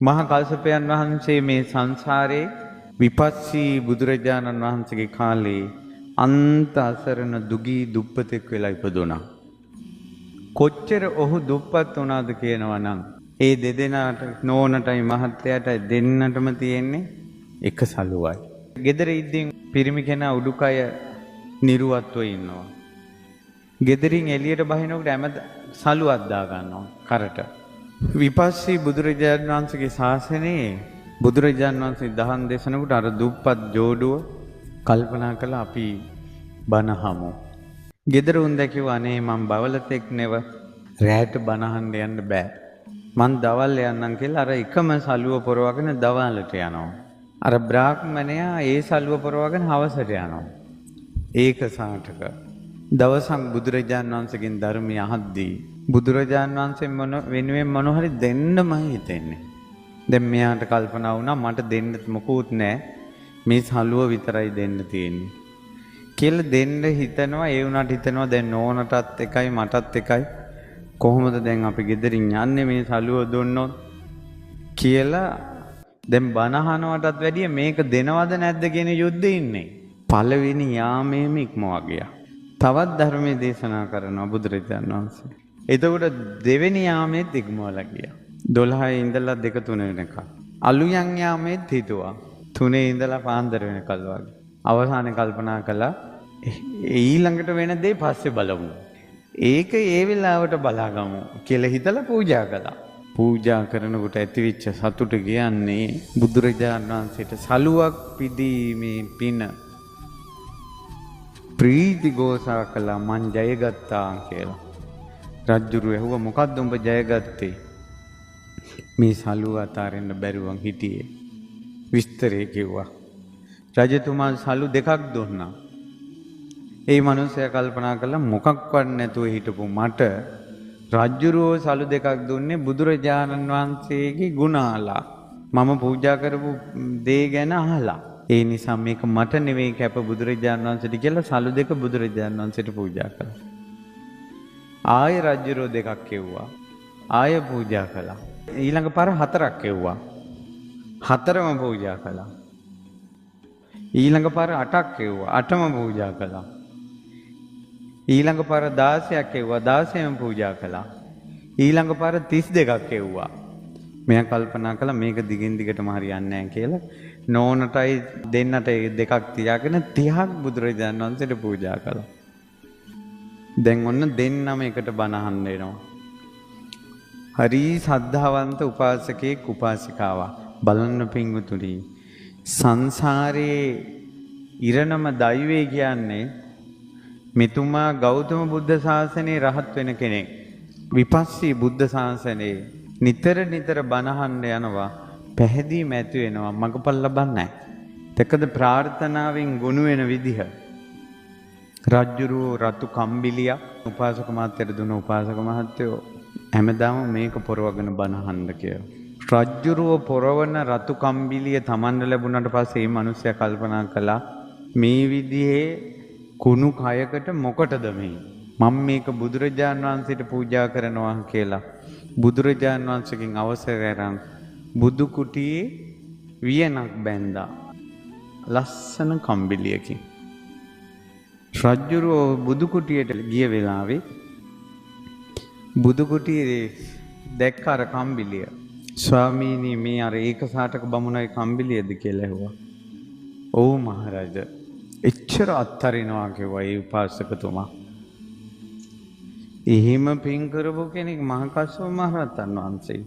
මහා කල්සපයන් වහන්සේ මේ සංසාරේ විපස්සී බුදුරජාණන් වහන්සේගේ කාලේ අන්ත අසරණ දුගී දුප්පතෙක් වෙලා ඉපදුණා. කොච්චර ඔහු දුප්පත් වුණාද කියනවා නම් ඒ දෙදෙනාට නෝනටයි මහත්තයාටයි දෙන්නටම තියෙන්නේ එක සලුවයි. ගෙදර ඉද්දින් පිරිමි කෙනා උඩුකය නිරුවත්ව ඉන්නවා. ගෙදරින් එළියට බහිනකොට හැම සලුවක් දා ගන්නවා කරට. විපස්සී බුදුරජාණන් වහන්සේගේ ශාසනයේ බුදුරජාණන් වහන්සේ දහම් දේශනකට අර දුප්පත් ජෝඩුව කල්පනා කළා අපි බණහමු. ගෙදර උන් දැකියවා අනේ මං බවලතෙක් නෙව රැයට බණහන්න යන්න බෑ. මං දවල් යන්නම් කියලා අර එකම සලුව පොරවගෙන දවල්ට යනවා. අර බ්‍රාහ්මණයා ඒ සලුව පොරවගෙන හවසට යනවා. ඒක සාටක දවසක් බුදුරජාණන් වහන්සේගෙන් ධර්මය අහද්දී බුදුරජාණන් වහන්සේ වෙනුවෙන් මොන හරි දෙන්නම හිතෙන්නේ. දැන් මෙයාට කල්පනා වුණා මට දෙන්න මොකුත් නැහැ. මේ සලුව විතරයි දෙන්න තියෙන්නේ. කියලා දෙන්න හිතනවා ඒ වුණාට හිතනවා දැන් නෝනටත් එකයි මටත් එකයි. කොහොමද දැන් අපි ගෙදරින් යන්නේ මේ සලුව දුන්නොත් කියලා දැන් බනහනවටත් වැඩිය මේක දෙනවද නැද්ද කියන යුද්ධේ ඉන්නේ. පළවෙනි යාමේම ඉක්මවා ගියා. තවත් ධර්මයේ දේශනා කරනවා බුදුරජාණන් වහන්සේ. එතකොට දෙවෙනි යාමේත් ඉක්මවලා ගියා. 12 ඉඳලා 2-3 වෙනකල්. අලුයන් යාමේත් හිතුවා. 3 ඉඳලා පාන්දර වෙනකල් වගේ. අවසානයේ කල්පනා කළා ඊළඟට වෙන දේ පස්සේ බලමු. ඒක ඒ වෙලාවට බලාගමු කියලා හිතලා පූජා කළා. පූජා කරනකොට ඇතිවෙච්ච සතුට කියන්නේ බුදුරජාණන් වහන්සේට සලුවක් පිදීමේ පින ප්‍රීති ගෝසා කළා මං ජයගත්තා කියලා. රජුරු ඇහුවා මොකද්ද උඹ ජයගත්තේ? මේ සලුව අතාරින්න බැරුවන් හිටියේ. විස්තරේ කිව්වා. රජතුමා සලු දෙකක් දුන්නා. ඒ මනුස්සයා කල්පනා කළා මොකක්වත් නැතුව හිටපු මට රජුරෝ සලු දෙකක් දුන්නේ බුදුරජාණන් වහන්සේගේ ගුණ අහලා. මම පූජා කරපු දේ ගැන අහලා. ඒ නිසා මේක මට නෙවෙයි කැප බුදුරජාණන් වහන්සේට කියලා සලු දෙක බුදුරජාණන් වහන්සේට පූජා කළා. ආයෙ රජුරෝ දෙකක් කෙව්වා. ආයෙ පූජා කළා. ඊළඟ පාර 4ක් කෙව්වා. 4ම පූජා කළා. ඊළඟ පාර 8ක් කෙව්වා. 8ම පූජා කළා. ඊළඟ පාර 16ක් කෙව්වා. 16ම පූජා කළා. ඊළඟ පාර 32ක් කෙව්වා. මෙයා කල්පනා කළා මේක දිගින් දිගටම හරියන්නේ නැහැ කියලා නෝනටයි දෙන්නට දෙකක් තියාගෙන 30ක් බුදුරජාණන් වහන්සේට පූජා කළා. දැන් ඔන්න දෙන්නම එකට බණ අහන්න එනවා. හරි සද්ධාවන්ත උපාසකෙක් උපාසිකාවක් බලන්න පිංගුතුනි සංසාරේ ඉරණම දෛවය කියන්නේ මෙතුමා ගෞතම බුද්ධ ශාසනයේ රහත් වෙන කෙනෙක්. විපස්සී බුද්ධ ශාසනයේ නිතර බණහන්න යනවා. පැහැදී මැති වෙනවා. මගපල් ලබන්නේ නැහැ. තකද ප්‍රාර්ථනාවෙන් ගුණ වෙන විදිහ. රජ්ජුරුව රතු කම්බිලියක් උපාසක මහත්තයට දුන්න උපාසක මහත්තයෝ හැමදාම මේක පොරවගෙන බණහන්න කියලා. රජ්ජුරුව පොරවන රතු කම්බිලිය Tamanne ලැබුණාට පස්සේ මේ මිනිස්සයා කල්පනා කළා මේ විදිහේ කුණු කයකට මොකටද මේ? මම මේක බුදුරජාණන් වහන්සේට පූජා කරනවා කියලා බුදුරජාණන් වහන්සේගෙන් අවසර අරන් බුදු කුටියේ වියනක් බැඳා ලස්සන කම්බිලියකින්. රජ්ජුරුව බුදු කුටියට ගිය වෙලාවේ බුදු කුටියේ දැක්ක අර කම්බිලිය. ස්වාමීනි මේ අර ඒකසාටක බමුණයි කම්බිලියද කියලා ඇහුවා. ඔව් මහරජා. එච්චර අත්තරිනවා කිව්වා ඒ උපාසකතුමා. එහෙම පින් කරපු කෙනෙක් මහා කස්සප මහ රහතන් වහන්සේ.